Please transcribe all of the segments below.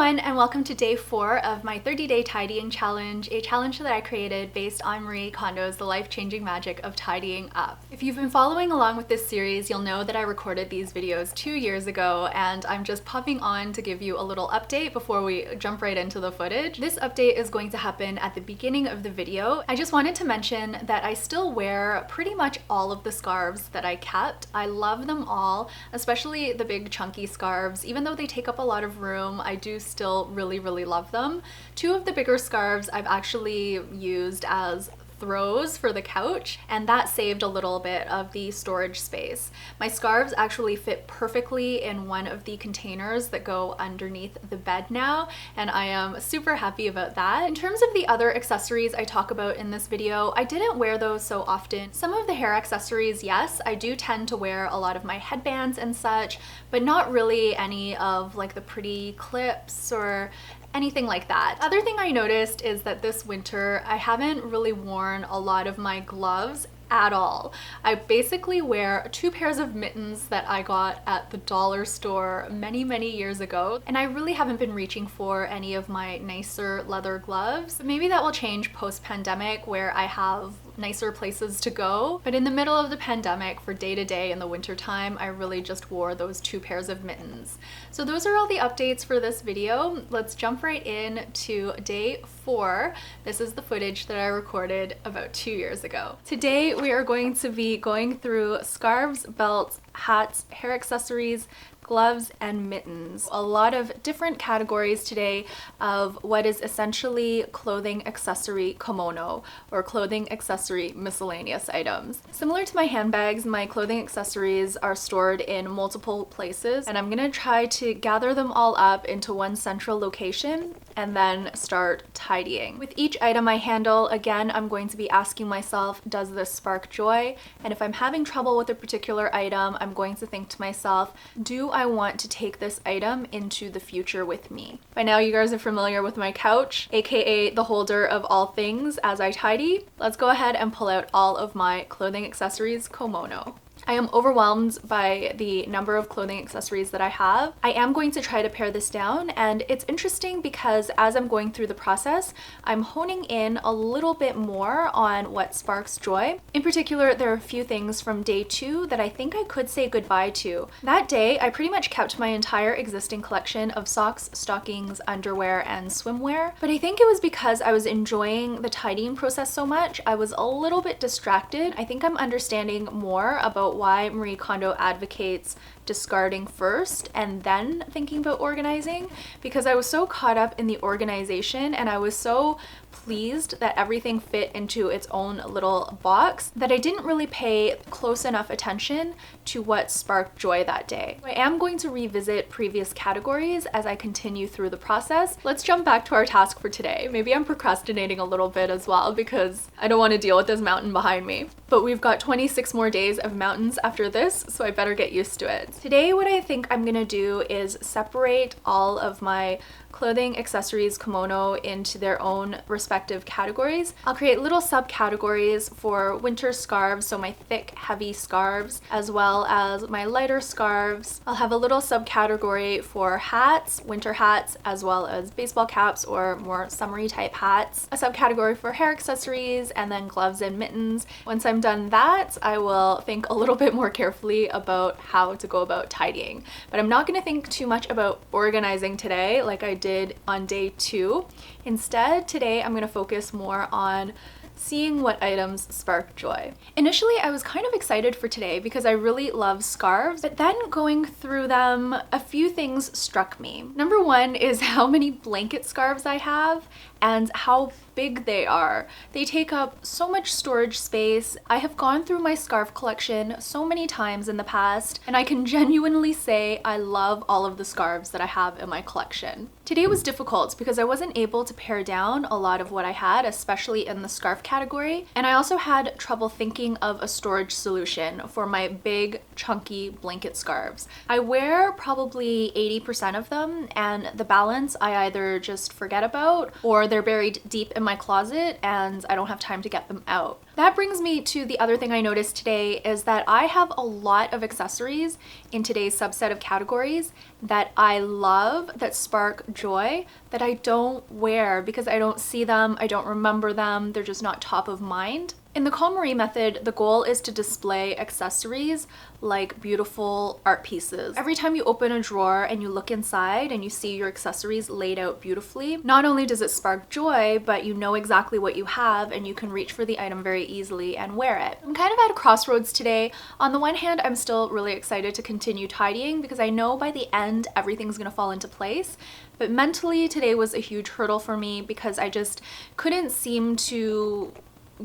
everyone, and welcome to day 4 of my 30-day tidying challenge, a challenge that I created based on Marie Kondo's The Life-Changing Magic of Tidying Up. If you've been following along with this series, you'll know that I recorded these videos 2 years ago, and I'm just popping on to give you a little update before we jump right into the footage. This update is going to happen at the beginning of the video. I just wanted to mention that I still wear pretty much all of the scarves that I kept. I love them all, especially the big chunky scarves. Even though they take up a lot of room, I do still really love them. 2 of the bigger scarves I've actually used as throws for the couch, and that saved a little bit of the storage space. My scarves actually fit perfectly in one of the containers that go underneath the bed now, and I am super happy about that. In terms of the other accessories I talk about in this video, I didn't wear those so often. Some of the hair accessories, yes, I do tend to wear a lot of my headbands and such, but not really any of like the pretty clips or anything like that. Other thing I noticed is that this winter I haven't really worn a lot of my gloves at all. I basically wear 2 pairs of mittens that I got at the dollar store many years ago, and I really haven't been reaching for any of my nicer leather gloves. But maybe that will change post-pandemic where I have nicer places to go, but in the middle of the pandemic for day-to-day in the winter time, I really just wore those 2 pairs of mittens. So those are all the updates for this video. Let's jump right in to day 4. This is the footage that I recorded about 2 years ago. Today we are going to be going through scarves, belts, hats, hair accessories, gloves, and mittens. A lot of different categories today of what is essentially clothing accessory kimono, or clothing accessory miscellaneous items. Similar to my handbags, my clothing accessories are stored in multiple places, and I'm gonna try to gather them all up into one central location and then start tidying. With each item I handle, again, I'm going to be asking myself, does this spark joy? And if I'm having trouble with a particular item, I'm going to think to myself, do I want to take this item into the future with me? By now you guys are familiar with my couch, aka the holder of all things as I tidy. Let's go ahead and pull out all of my clothing accessories kimono. I am overwhelmed by the number of clothing accessories that I have. I am going to try to pare this down, and it's interesting because as I'm going through the process, I'm honing in a little bit more on what sparks joy. In particular, there are a few things from day 2 that I think I could say goodbye to. That day, I pretty much kept my entire existing collection of socks, stockings, underwear, and swimwear, but I think it was because I was enjoying the tidying process so much, I was a little bit distracted. I think I'm understanding more about why Marie Kondo advocates discarding first and then thinking about organizing, because I was so caught up in the organization and I was so pleased that everything fit into its own little box that I didn't really pay close enough attention to what sparked joy that day. I am going to revisit previous categories as I continue through the process. Let's jump back to our task for today. Maybe I'm procrastinating a little bit as well because I don't want to deal with this mountain behind me. But we've got 26 more days of mountains after this, so I better get used to it. Today, what I think I'm gonna do is separate all of my clothing accessories kimono into their own respective categories. I'll create little subcategories for winter scarves, so my thick, heavy scarves, as well as my lighter scarves. I'll have a little subcategory for hats, winter hats, as well as baseball caps or more summery type hats. A subcategory for hair accessories, and then gloves and mittens. Once I'm done that, I will think a little bit more carefully about how to go about tidying. But I'm not gonna think too much about organizing today like I did on day 2. Instead, today I'm going to focus more on seeing what items spark joy. Initially, I was kind of excited for today because I really love scarves, but then going through them, a few things struck me. Number 1 is how many blanket scarves I have and how big they are. They take up so much storage space. I have gone through my scarf collection so many times in the past, and I can genuinely say I love all of the scarves that I have in my collection. Today was difficult because I wasn't able to pare down a lot of what I had, especially in the scarf category, and I also had trouble thinking of a storage solution for my big, chunky blanket scarves. I wear probably 80% of them, and the balance I either just forget about or they're buried deep in my closet and I don't have time to get them out. That brings me to the other thing I noticed today is that I have a lot of accessories in today's subset of categories that I love, that spark joy, that I don't wear because I don't see them, I don't remember them, they're just not top of mind. In the KonMari method, the goal is to display accessories like beautiful art pieces. Every time you open a drawer and you look inside and you see your accessories laid out beautifully, not only does it spark joy, but you know exactly what you have and you can reach for the item very easily and wear it. I'm kind of at a crossroads today. On the one hand, I'm still really excited to continue tidying because I know by the end everything's gonna fall into place. But mentally, today was a huge hurdle for me because I just couldn't seem to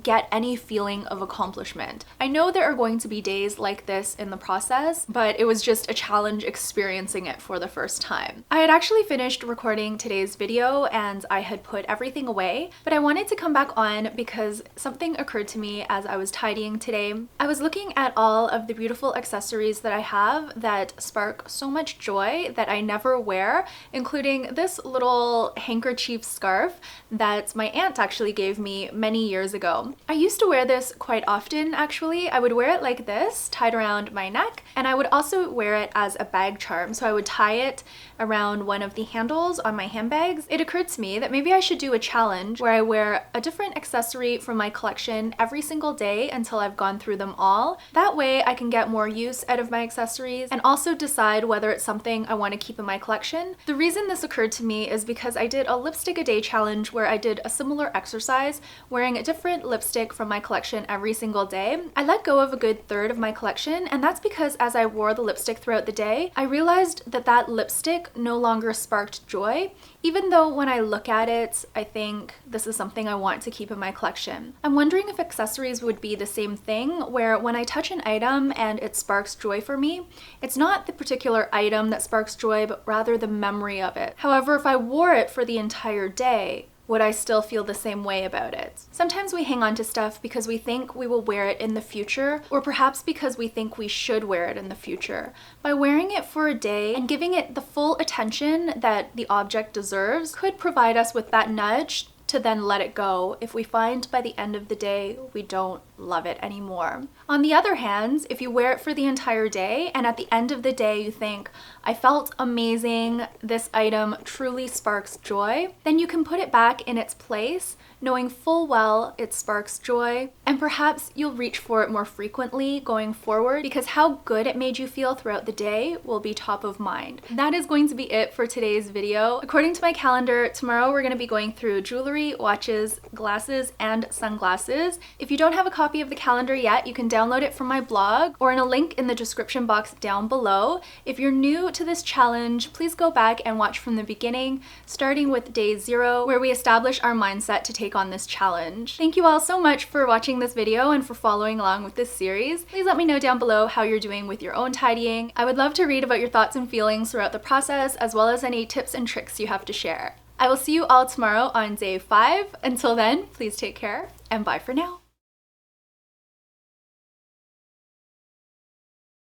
get any feeling of accomplishment. I know there are going to be days like this in the process, but it was just a challenge experiencing it for the first time. I had actually finished recording today's video and I had put everything away, but I wanted to come back on because something occurred to me as I was tidying today. I was looking at all of the beautiful accessories that I have that spark so much joy that I never wear, including this little handkerchief scarf that my aunt actually gave me many years ago. I used to wear this quite often actually. I would wear it like this, tied around my neck, and I would also wear it as a bag charm. So I would tie it around one of the handles on my handbags. It occurred to me that maybe I should do a challenge where I wear a different accessory from my collection every single day until I've gone through them all. That way I can get more use out of my accessories and also decide whether it's something I want to keep in my collection. The reason this occurred to me is because I did a lipstick a day challenge where I did a similar exercise wearing a different lipstick from my collection every single day. I let go of a good third of my collection, and that's because as I wore the lipstick throughout the day, I realized that that lipstick no longer sparked joy, even though when I look at it, I think this is something I want to keep in my collection. I'm wondering if accessories would be the same thing, where when I touch an item and it sparks joy for me, it's not the particular item that sparks joy, but rather the memory of it. However, if I wore it for the entire day, would I still feel the same way about it? Sometimes we hang on to stuff because we think we will wear it in the future, or perhaps because we think we should wear it in the future. By wearing it for a day and giving it the full attention that the object deserves could provide us with that nudge to then let it go if we find by the end of the day we don't love it anymore. On the other hand, if you wear it for the entire day and at the end of the day you think, I felt amazing, this item truly sparks joy, then you can put it back in its place, knowing full well it sparks joy, and perhaps you'll reach for it more frequently going forward because how good it made you feel throughout the day will be top of mind. That is going to be it for today's video. According to my calendar, tomorrow we're going to be going through jewelry, watches, glasses, and sunglasses. If you don't have a copy of the calendar yet, you can download it from my blog or in a link in the description box down below. If you're new to this challenge, please go back and watch from the beginning, starting with day 0, where we establish our mindset to take on this challenge. Thank you all so much for watching this video and for following along with this series. Please let me know down below how you're doing with your own tidying. I would love to read about your thoughts and feelings throughout the process, as well as any tips and tricks you have to share. I will see you all tomorrow on day 5. Until then, please take care and bye for now.